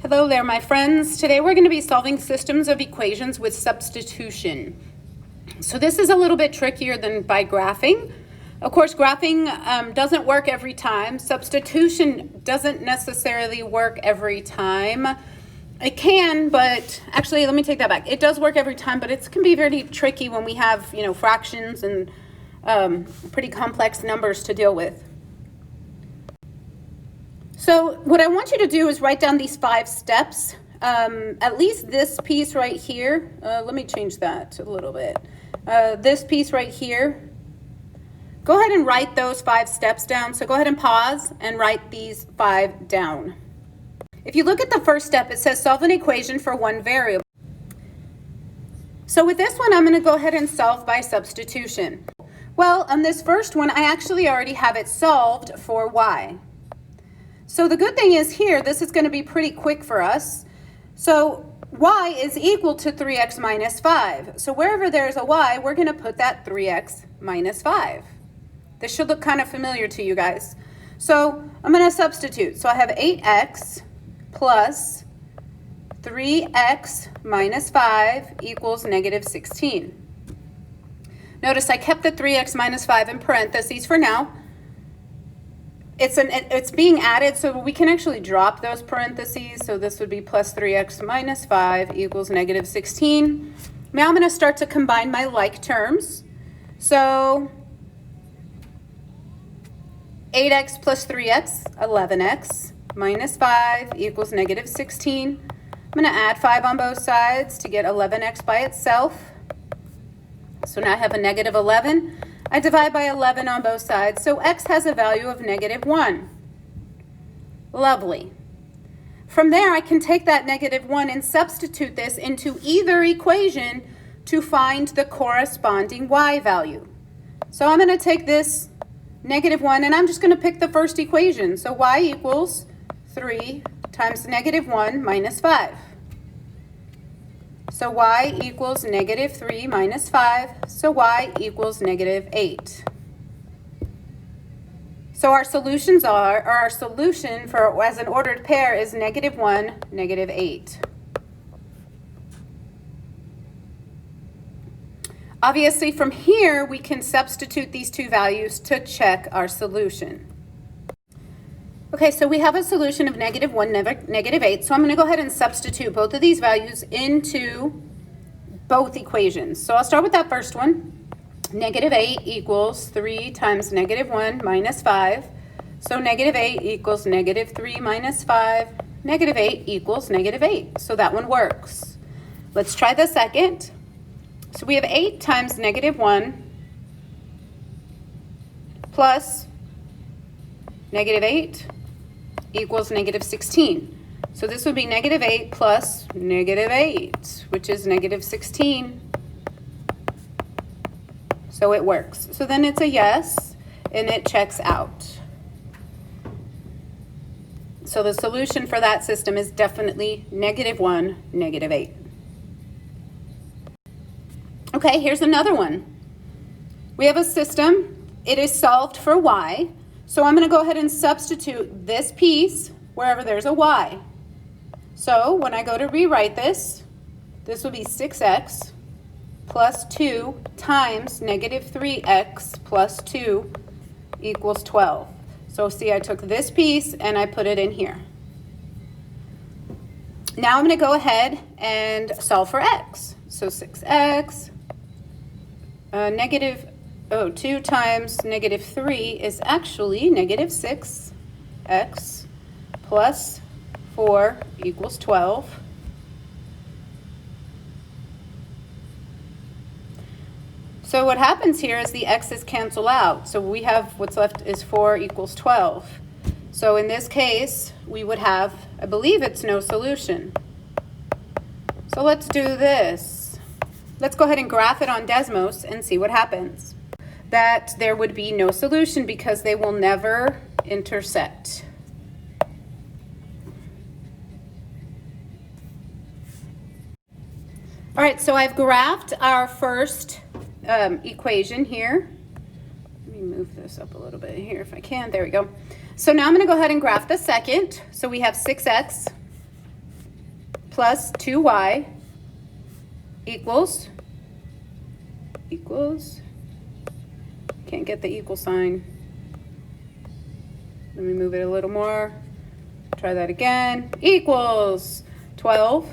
Hello there, my friends. Today we're going to be solving systems of equations with substitution. So this is a little bit trickier than by graphing. Of course, graphing doesn't work every time. Substitution doesn't necessarily work every time. It can, but actually, let me take that back. It does work every time, but it can be very tricky when we have, fractions and pretty complex numbers to deal with. So what I want you to do is write down these 5 steps, at least this piece right here. Let me change that a little bit. This piece right here. Go ahead and write those 5 steps down. So go ahead and pause and write these 5 down. If you look at the first step, it says solve an equation for one variable. So with this one, I'm going to go ahead and solve by substitution. Well, on this first one, I actually already have it solved for y. So the good thing is here, this is going to be pretty quick for us. So y is equal to 3x minus 5. So wherever there's a y, we're going to put that 3x minus 5. This should look kind of familiar to you guys. So I'm going to substitute. So I have 8x plus 3x minus 5 equals negative 16. Notice I kept the 3x minus 5 in parentheses for now. It's being added, so we can actually drop those parentheses. So this would be plus 3x minus 5 equals negative 16. Now I'm going to start to combine my like terms. So 8x plus 3x, 11x, minus 5 equals negative 16. I'm going to add 5 on both sides to get 11x by itself. So now I have a negative 11. I divide by 11 on both sides, so x has a value of negative 1. Lovely. From there, I can take that negative 1 and substitute this into either equation to find the corresponding y value. So I'm going to take this negative 1, and I'm just going to pick the first equation. So y equals 3 times negative 1 minus 5. So y equals negative 3 minus 5, so y equals negative 8. So our solutions are, or our solution for as an ordered pair is negative 1, negative 8. Obviously from here we can substitute these two values to check our solution. Okay, so we have a solution of negative 1, negative 8. So I'm going to go ahead and substitute both of these values into both equations. So I'll start with that first one. Negative 8 equals 3 times negative 1 minus 5. So negative 8 equals negative 3 minus 5. Negative 8 equals negative 8. So that one works. Let's try the second. So we have 8 times negative 1 plus negative 8 equals negative 16. So this would be negative 8 plus negative 8, which is negative 16. So it works. So then it's a yes, and it checks out. So the solution for that system is definitely negative 1, negative 8. Okay, here's another one. We have a system. It is solved for y. So I'm going to go ahead and substitute this piece wherever there's a y. So when I go to rewrite this, this will be 6x plus 2 times negative 3x plus 2 equals 12. So see, I took this piece and I put it in here. Now I'm going to go ahead and solve for x. So 6x, 2 times negative 3 is actually negative 6x plus 4 equals 12. So what happens here is the x's cancel out. So we have what's left is 4 equals 12. So in this case, we would have, I believe it's no solution. So let's do this. Let's go ahead and graph it on Desmos and see what happens. That there would be no solution because they will never intersect. All right, so I've graphed our first equation here. Let me move this up a little bit here if I can. There we go. So now I'm going to go ahead and graph the second. So we have 6x plus 2y equals, can't get the equal sign. Let me move it a little more. Try that again. Equals 12.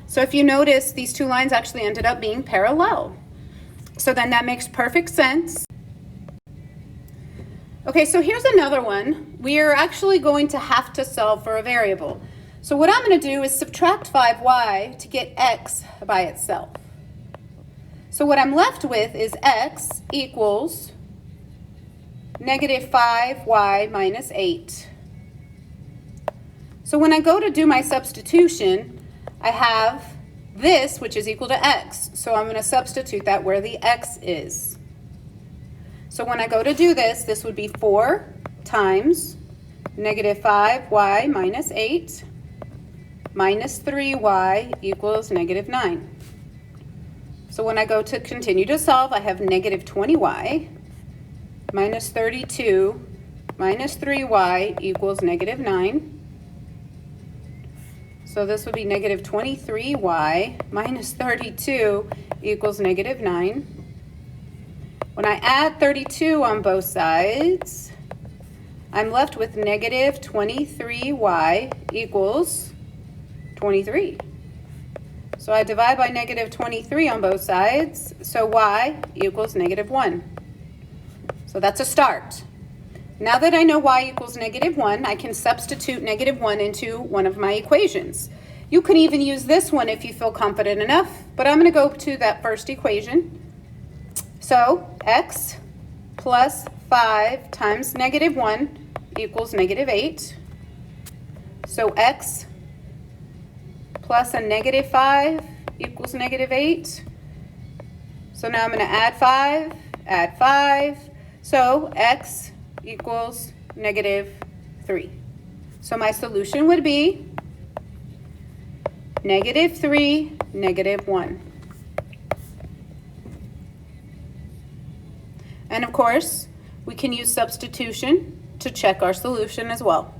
So if you notice, these two lines actually ended up being parallel. So then that makes perfect sense. Okay, so here's another one. We are actually going to have to solve for a variable. So what I'm going to do is subtract 5y to get x by itself. So what I'm left with is x equals negative 5y minus 8. So when I go to do my substitution, I have this, which is equal to x. So I'm going to substitute that where the x is. So when I go to do this, this would be 4 times negative 5y minus 8 minus 3y equals negative 9. So when I go to continue to solve, I have negative 20y minus 32 minus 3y equals negative 9. So this would be negative 23y minus 32 equals negative 9. When I add 32 on both sides, I'm left with negative 23y equals 23. So I divide by negative 23 on both sides, so y equals negative 1. So that's a start. Now that I know y equals negative 1, I can substitute negative 1 into one of my equations. You can even use this one if you feel confident enough, but I'm going to go to that first equation. So x plus 5 times negative 1 equals negative 8. So x plus a negative 5 equals negative 8. So now I'm going to add 5. So x equals negative 3. So my solution would be negative 3, negative 1. And of course, we can use substitution to check our solution as well.